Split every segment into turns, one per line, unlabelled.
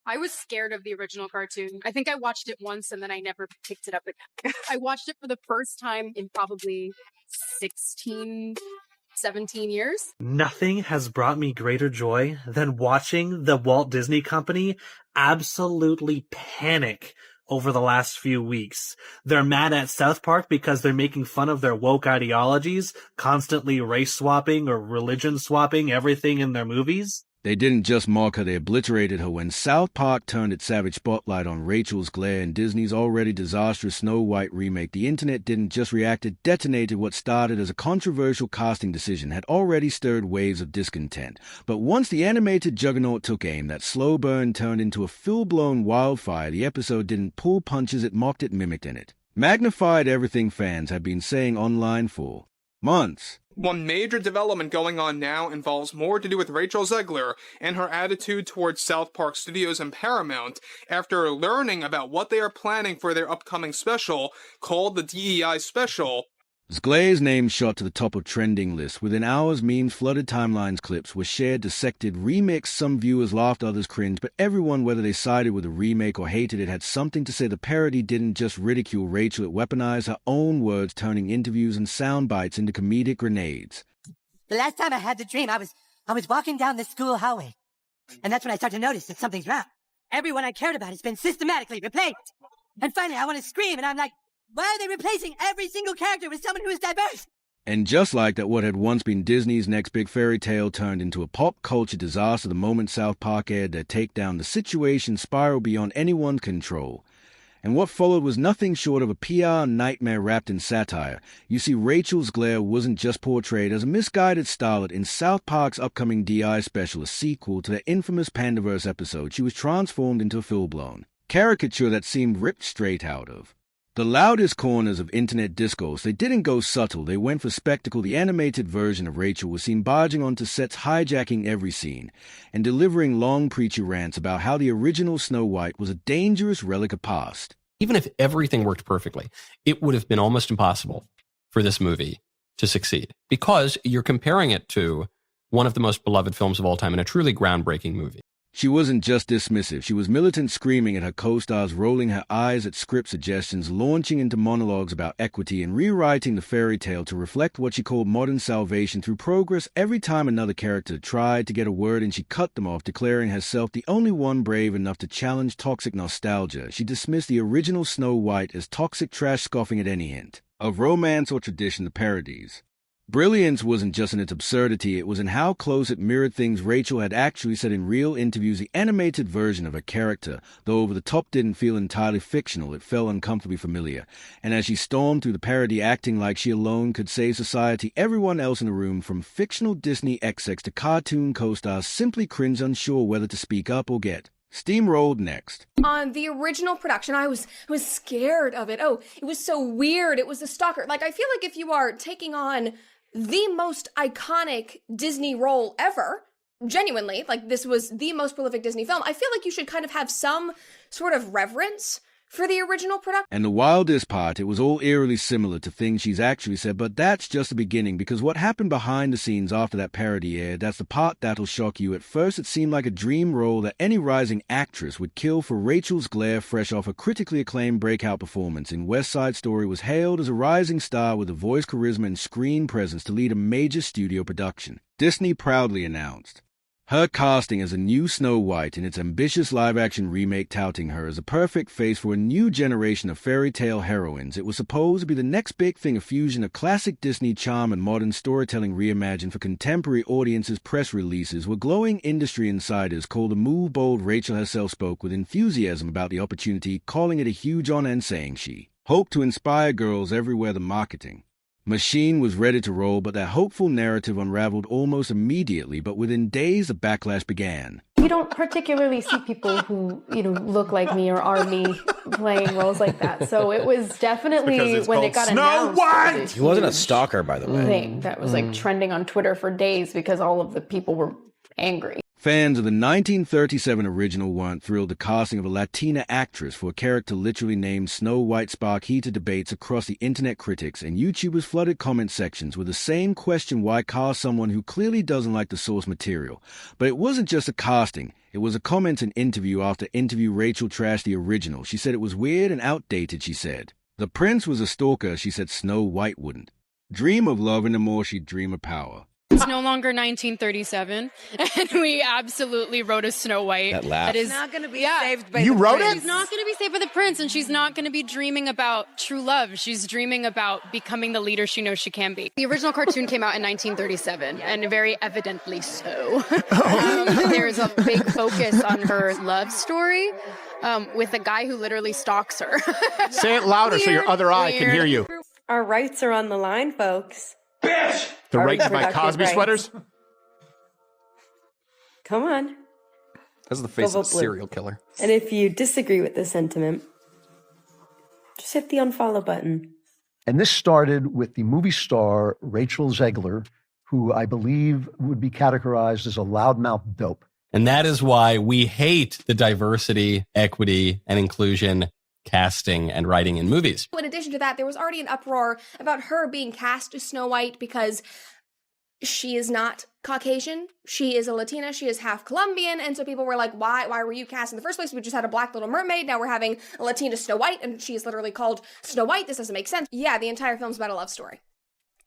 I was scared of the original cartoon. I think I watched it once and then I never picked it up again. I watched it for the first time in probably 16, 17 years.
Nothing has brought me greater joy than watching the Walt Disney Company absolutely panic over the last few weeks. They're mad at South Park because they're making fun of their woke ideologies, constantly race swapping or religion swapping everything in their movies.
They didn't just mock her, they obliterated her when South Park turned its savage spotlight on Rachel Zegler in Disney's already disastrous Snow White remake. The internet didn't just react, it detonated. What started as a controversial casting decision had already stirred waves of discontent. But once the animated juggernaut took aim, that slow burn turned into a full-blown wildfire. The episode didn't pull punches, it mocked, it mimicked in it. Magnified everything fans had been saying online for months.
One major development going on now involves more to do with Rachel Zegler and her attitude towards South Park Studios and Paramount after learning about what they are planning for their upcoming special called the DEI Special.
Zegler's name shot to the top of trending lists. Within hours, memes flooded timelines, clips were shared, dissected, remixed. Some viewers laughed, others cringed, but everyone, whether they sided with the remake or hated it, had something to say. The parody didn't just ridicule Rachel, it weaponized her own words, turning interviews and sound bites into comedic grenades.
The last time I had the dream, I was walking down the school hallway, and that's when I started to notice that something's wrong. Everyone I cared about has been systematically replaced. And finally, I want to scream, and I'm like, why are they replacing every single character with someone who is diverse?
And just like that, what had once been Disney's next big fairy tale turned into a pop culture disaster the moment South Park aired their takedown. The situation spiraled beyond anyone's control. And what followed was nothing short of a PR nightmare wrapped in satire. You see, Rachel Zegler wasn't just portrayed as a misguided starlet in South Park's upcoming DI special, a sequel to their infamous Pandaverse episode. She was transformed into a full-blown caricature that seemed ripped straight out of the loudest corners of internet discourse. They didn't go subtle, they went for spectacle. The animated version of Rachel was seen barging onto sets, hijacking every scene, and delivering long preachy rants about how the original Snow White was a dangerous relic of past.
Even if everything worked perfectly, it would have been almost impossible for this movie to succeed, because you're comparing it to one of the most beloved films of all time and a truly groundbreaking movie.
She wasn't just dismissive, she was militant, screaming at her co-stars, rolling her eyes at script suggestions, launching into monologues about equity, and rewriting the fairy tale to reflect what she called modern salvation through progress. Every time another character tried to get a word in, she cut them off, declaring herself the only one brave enough to challenge toxic nostalgia. She dismissed the original Snow White as toxic trash, scoffing at any hint of romance or tradition. The parodies' brilliance wasn't just in its absurdity, it was in how close it mirrored things Rachel had actually said in real interviews. The animated version of her character, though over the top, didn't feel entirely fictional, it felt uncomfortably familiar. And as she stormed through the parody, acting like she alone could save society, everyone else in the room, from fictional Disney execs to cartoon co-stars, simply cringed, unsure whether to speak up or get steamrolled next.
On the original production, I was scared of it. Oh, it was so weird. It was a stalker. Like, I feel like if you are taking on the most iconic Disney role ever, genuinely, like this was the most prolific Disney film, I feel like you should kind of have some sort of reverence for the original production.
And the wildest part, it was all eerily similar to things she's actually said, but that's just the beginning, because what happened behind the scenes after that parody aired, that's the part that'll shock you. At first, it seemed like a dream role that any rising actress would kill for. Rachel Zegler, fresh off a critically acclaimed breakout performance in West Side Story, was hailed as a rising star with the voice, charisma, and screen presence to lead a major studio production. Disney proudly announced her casting as a new Snow White in its ambitious live-action remake, touting her as a perfect face for a new generation of fairy tale heroines. It was supposed to be the next big thing, a fusion of classic Disney charm and modern storytelling reimagined for contemporary audiences. Press releases were glowing. Industry insiders called the move bold. Rachel herself spoke with enthusiasm about the opportunity, calling it a huge honor and saying she hoped to inspire girls everywhere. The marketing machine was ready to roll, but that hopeful narrative unraveled almost immediately. But within days, the backlash began.
You don't particularly see people who, look like me or are me playing roles like that. So it was definitely, when it got announced,
White! He wasn't a stalker, by the way.
Thing that was like trending on Twitter for days because all of the people were angry.
Fans of the 1937 original weren't thrilled the casting of a Latina actress for a character literally named Snow White sparked heated debates across the internet. Critics and YouTubers flooded comment sections with the same question: why cast someone who clearly doesn't like the source material? But it wasn't just a casting, it was a comment and interview after interview. Rachel trashed the original. She said it was weird and outdated, she said. The prince was a stalker, she said Snow White wouldn't. Dream of love and the more she'd dream of power.
It's no longer 1937, and we absolutely wrote a Snow White.
That laugh.
That is
not going to be saved by
You
the
wrote
prince.
it?
She's not going to be saved by the prince, and she's not going to be dreaming about true love. She's dreaming about becoming the leader she knows she can be. The original cartoon came out in 1937, and very evidently so. There's a big focus on her love story with a guy who literally stalks her.
Say it louder so your other eye can hear you.
Our rights are on the line, folks.
The
Our
right to buy
reproductive
Cosby
rights.
sweaters?
Come on.
That's the face
Go
of a
vote blue.
serial killer.
And if you disagree with this sentiment, just hit the unfollow button.
And this started with the movie star Rachel Zegler, who I believe would be categorized as a loudmouth dope.
And that is why we hate the diversity, equity, and inclusion casting and writing in movies.
In addition to that, there was already an uproar about her being cast as Snow White because she is not Caucasian. She is a Latina. She is half Colombian. And so people were like, why were you cast in the first place? We just had a black Little Mermaid. Now we're having a Latina Snow White, and she is literally called Snow White. This doesn't make sense. Yeah, the entire film's about a love story.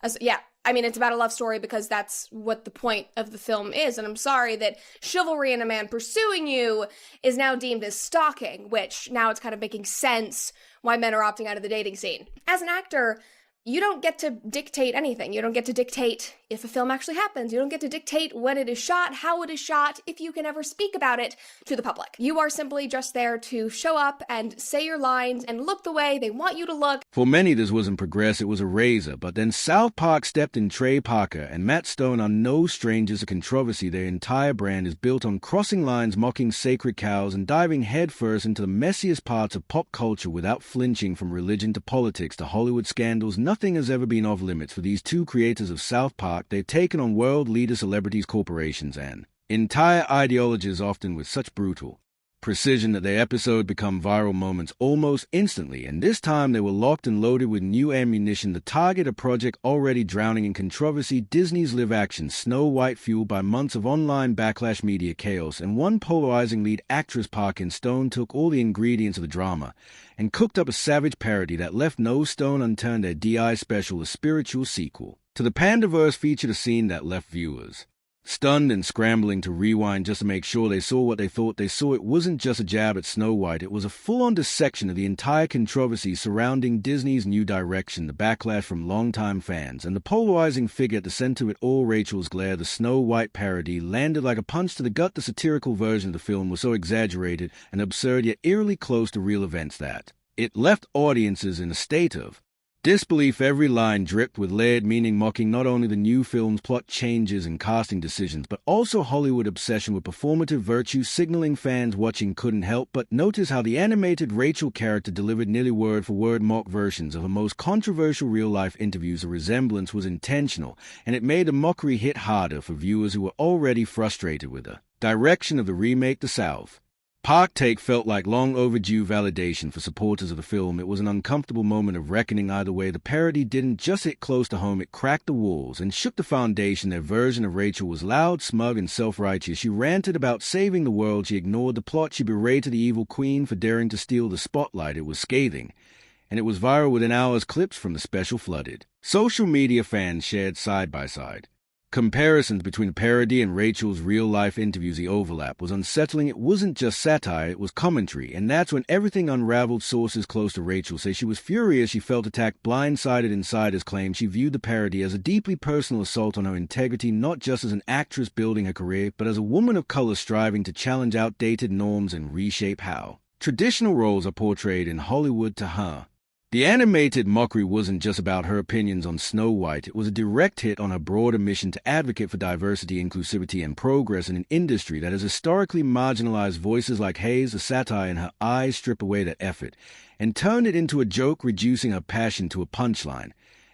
It's about a love story because that's what the point of the film is. And I'm sorry that chivalry and a man pursuing you is now deemed as stalking, which now it's kind of making sense why men are opting out of the dating scene. As an actor, you don't get to dictate anything. You don't get to dictate if a film actually happens. You don't get to dictate when it is shot, how it is shot, if you can ever speak about it to the public. You are simply just there to show up and say your lines and look the way they want you to look.
For many, this wasn't progress, it was a razor. But then South Park stepped in. Trey Parker and Matt Stone are no strangers to controversy. Their entire brand is built on crossing lines, mocking sacred cows, and diving headfirst into the messiest parts of pop culture without flinching. From religion to politics to Hollywood scandals, nothing has ever been off limits for these two creators of South Park. They've taken on world leader celebrities, corporations, and entire ideologies, often with such brutal precision that their episode become viral moments almost instantly. And this time they were locked and loaded with new ammunition to target a project already drowning in controversy: Disney's live-action Snow White, fueled by months of online backlash, media chaos, and one polarizing lead actress. Park and Stone took all the ingredients of the drama and cooked up a savage parody that left no stone unturned. Their DI special, a spiritual sequel to the Pandaverse, featured a scene that left viewers stunned and scrambling to rewind just to make sure they saw what they thought they saw. It wasn't just a jab at Snow White, it was a full-on dissection of the entire controversy surrounding Disney's new direction, the backlash from longtime fans, and the polarizing figure at the center of it all, Rachel Zegler. The Snow White parody landed like a punch to the gut. The satirical version of the film was so exaggerated and absurd, yet eerily close to real events, that it left audiences in a state of disbelief. Every line dripped with layered meaning, mocking not only the new film's plot changes and casting decisions, but also Hollywood obsession with performative virtue, signaling fans watching couldn't help but notice how the animated Rachel character delivered nearly word-for-word mock versions of her most controversial real-life interviews. The resemblance was intentional, and it made the mockery hit harder for viewers who were already frustrated with the direction of the remake. The South Park take felt like long overdue validation for supporters of the film. It was an uncomfortable moment of reckoning either way. The parody didn't just hit close to home, it cracked the walls and shook the foundation. Their version of Rachel was loud, smug, and self-righteous. She ranted about saving the world. She ignored the plot. She berated the evil queen for daring to steal the spotlight. It was scathing, and it was viral within hours. Clips from the special flooded social media. Fans shared side-by-side comparisons between the parody and Rachel's real-life interviews. The overlap was unsettling. It wasn't just satire, it was commentary, and that's when everything unraveled. Sources close to Rachel say she was furious. She felt attacked. Blindsided insiders claim she viewed the parody as a deeply personal assault on her integrity, not just as an actress building her career, but as a woman of color striving to challenge outdated norms and reshape how traditional roles are portrayed in Hollywood. To her, the animated mockery wasn't just about her opinions on Snow White. It was a direct hit on her broader mission to advocate for diversity, inclusivity, and progress in an industry that has historically marginalized voices like Hayes. The satire in her eyes stripped away that effort and turned it into a joke, reducing her passion to a punchline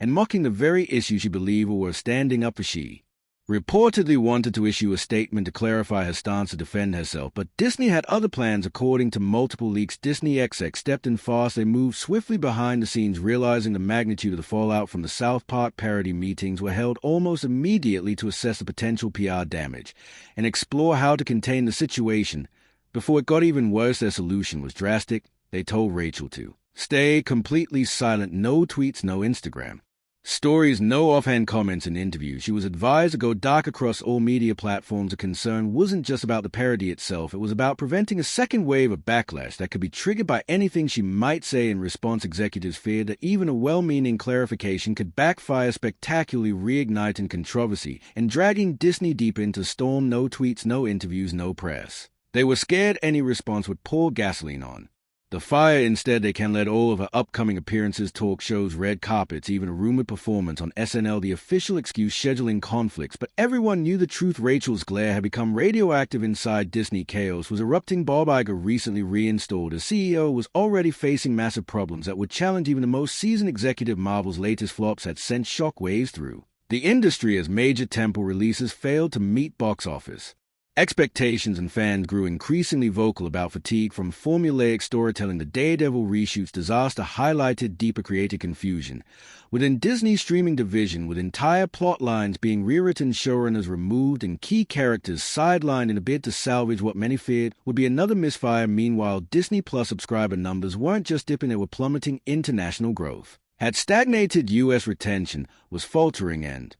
and mocking the very issues she believed were standing up for. She reportedly wanted to issue a statement to clarify her stance to defend herself, but Disney had other plans according to multiple leaks. Disney execs stepped in fast. They moved swiftly behind the scenes, realizing the magnitude of the fallout from the South Park parody meetings were held almost immediately to assess the potential PR damage and explore how to contain the situation. Before it got even worse, their solution was drastic. They told Rachel to stay completely silent, no tweets, no Instagram stories, no offhand comments in interviews. She was advised to go dark across all media platforms. The concern wasn't just about the parody itself. It was about preventing a second wave of backlash that could be triggered by anything she might say in response. Executives feared that even a well-meaning clarification could backfire, spectacularly reigniting controversy and dragging Disney deep into storm. No tweets, no interviews, no press. They were scared any response would pour gasoline on the fire. Instead, they can let all of her upcoming appearances, talk shows, red carpets, even a rumored performance on SNL, the official excuse, scheduling conflicts. But everyone knew the truth. Rachel's glare had become radioactive inside Disney. Chaos was erupting. Bob Iger, recently reinstalled as CEO, was already facing massive problems that would challenge even the most seasoned executive. Marvel's latest flops had sent shockwaves through the industry as major tentpole releases failed to meet box office expectations, and fans grew increasingly vocal about fatigue from formulaic storytelling. The Daredevil reshoots disaster highlighted deeper creative confusion within Disney's streaming division, with entire plot lines being rewritten, showrunners removed, and key characters sidelined in a bid to salvage what many feared would be another misfire. Meanwhile, Disney Plus subscriber numbers weren't just dipping, they were plummeting. International growth had stagnated, U.S. retention was faltering, and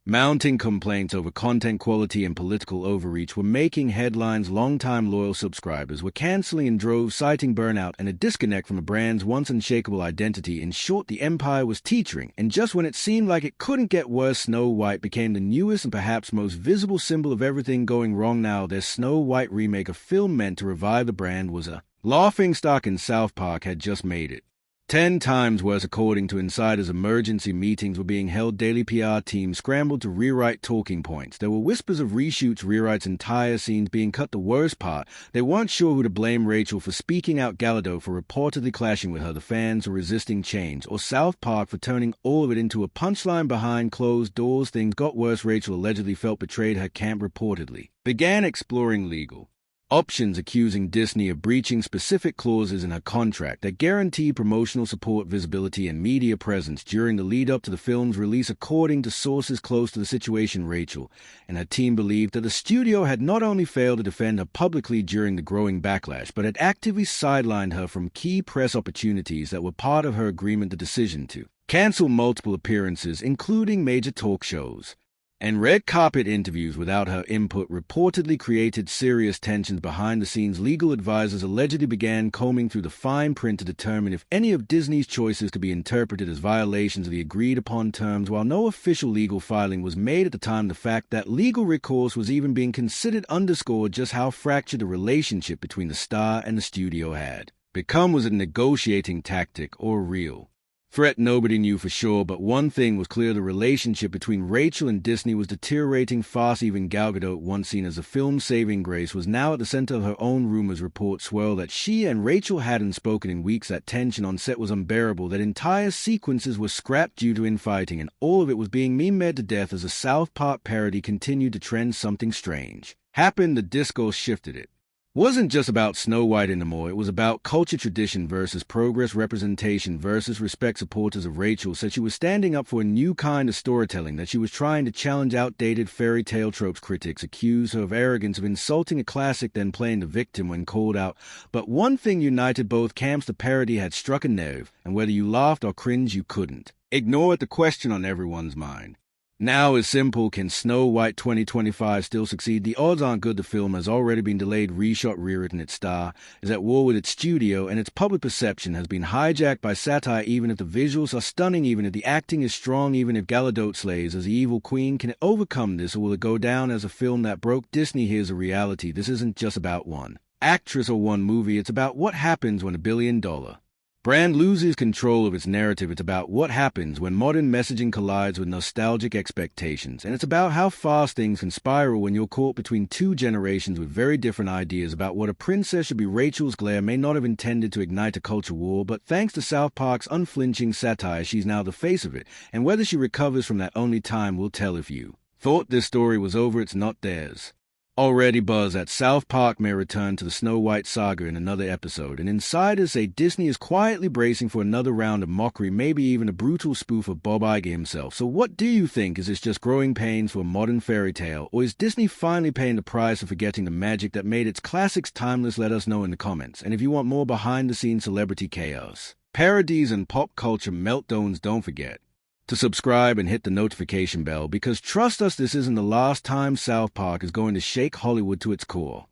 mounting complaints over content quality and political overreach were making headlines. Longtime loyal subscribers were canceling in droves, citing burnout and a disconnect from a brand's once unshakable identity. In short, the empire was teetering, and just when it seemed like it couldn't get worse, Snow White became the newest and perhaps most visible symbol of everything going wrong. Now, their Snow White remake, a film meant to revive the brand, was a laughingstock, and South Park had just made it 10 times worse. According to insiders, emergency meetings were being held daily. PR teams scrambled to rewrite talking points. There were whispers of reshoots, rewrites, entire scenes being cut. The worst part, they weren't sure who to blame: Rachel for speaking out, Gallardo for reportedly clashing with her, the fans for resisting change, or South Park for turning all of it into a punchline behind closed doors. Things got worse. Rachel allegedly felt betrayed. Her camp reportedly began exploring legal options, accusing Disney of breaching specific clauses in her contract that guarantee promotional support, visibility, and media presence during the lead-up to the film's release. According to sources close to the situation, Rachel and her team believed that the studio had not only failed to defend her publicly during the growing backlash, but had actively sidelined her from key press opportunities that were part of her agreement. The decision to cancel multiple appearances, including major talk shows and red carpet interviews, without her input reportedly created serious tensions behind the scenes. Legal advisors allegedly began combing through the fine print to determine if any of Disney's choices could be interpreted as violations of the agreed-upon terms. While no official legal filing was made at the time, the fact that legal recourse was even being considered underscored just how fractured the relationship between the star and the studio had become. Was it a negotiating tactic or real threat? Nobody knew for sure, but one thing was clear: the relationship between Rachel and Disney was deteriorating fast. Even Gal Gadot, once seen as a film's saving grace, was now at the center of her own rumors. Reports swirl that she and Rachel hadn't spoken in weeks. That tension on set was unbearable, that entire sequences were scrapped due to infighting, and all of it was being meme-ed to death as a South Park parody continued to trend. Something strange happened. The discourse shifted. It wasn't just about Snow White anymore. It was about culture, tradition versus progress, representation versus respect. Supporters of Rachel said she was standing up for a new kind of storytelling, that she was trying to challenge outdated fairy tale tropes. Critics accused her of arrogance, of insulting a classic, then playing the victim when called out. But one thing united both camps: the parody had struck a nerve, and whether you laughed or cringed, you couldn't ignore it. The question on everyone's mind now is simple: can Snow White 2025 still succeed? The odds aren't good. The film has already been delayed, reshot, rewritten. Its star is at war with its studio, and its public perception has been hijacked by satire. Even if the visuals are stunning, even if the acting is strong, even if Gal Gadot slays as the evil queen, can it overcome this, or will it go down as a film that broke Disney? Here's a reality: this isn't just about one actress or one movie. It's about what happens when $1 billion brand loses control of its narrative. It's about what happens when modern messaging collides with nostalgic expectations. And it's about how fast things can spiral when you're caught between two generations with very different ideas about what a princess should be. Rachel's glare may not have intended to ignite a culture war, but thanks to South Park's unflinching satire, she's now the face of it. And whether she recovers from that, only time will tell. If you Thought this story was over, it's not theirs. Already buzz that South Park may return to the Snow White saga in another episode, and insiders say Disney is quietly bracing for another round of mockery, maybe even a brutal spoof of Bob Iger himself. So what do you think? Is this just growing pains for a modern fairy tale, or is Disney finally paying the price for forgetting the magic that made its classics timeless? Let us know in the comments. And if you want more behind-the-scenes celebrity chaos, parodies, and pop culture meltdowns, don't forget to subscribe and hit the notification bell, because trust us, this isn't the last time South Park is going to shake Hollywood to its core.